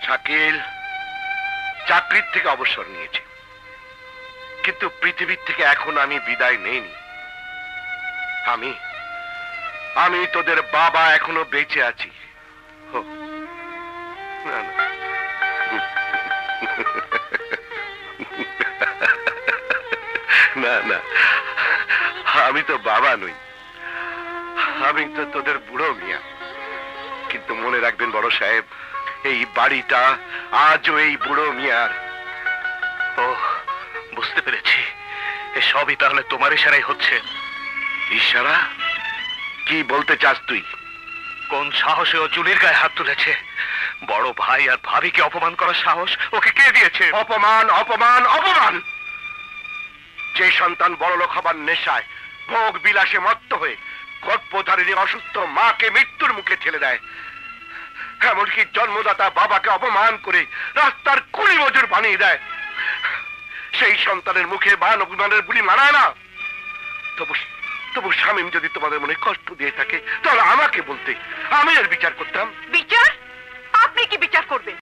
শাকিল চাকরির থেকে অবসর নিয়েছে, কিন্তু পৃথিবীর থেকে এখন আমি বিদায় নেইনি। আমি আমি তোদের বাবা এখনো বেঁচে আছি। হো, না না, না না, আমি তো বাবা নই, আমি তো তোদের বুড়ো মিয়া। কিন্তু মনে রাখবেন বড় সাহেব, এই বাড়িটা আজও এই বুড়ো মিয়ার। ও, বুঝতে পেরেছি, এসবই তাহলে তোমার ইশারাই হচ্ছে। ইশারা? কি বলতে চাস তুই? কোন সাহসে ও জুলির গায়ে হাত তুলেছে? বড় ভাই আর ভাবিকে অপমান করার সাহস ওকে কে দিয়েছে? অপমান, অপমান, অপমান! যে সন্তান বড়লোক হবার নেশায় ভোগ বিলাসে মত্ত হয়ে গর্ভধারিণী অসুস্থ মাকে মৃত্যুর মুখে ঠেলে দেয়, এমনকি জন্মদাতা বাবাকে অপমান করে রাস্তার কুলি মজুর বানিয়ে দেয়, সেই সন্তানের মুখে মান অভিমানের গুলি মানায় না। তবু তবু শামীম যদি তোমাদের মনে কষ্ট দিয়ে থাকে, তাহলে আমাকে বলতে, আমি এর বিচার করতাম। বিচার? আপনি কি বিচার করবেন?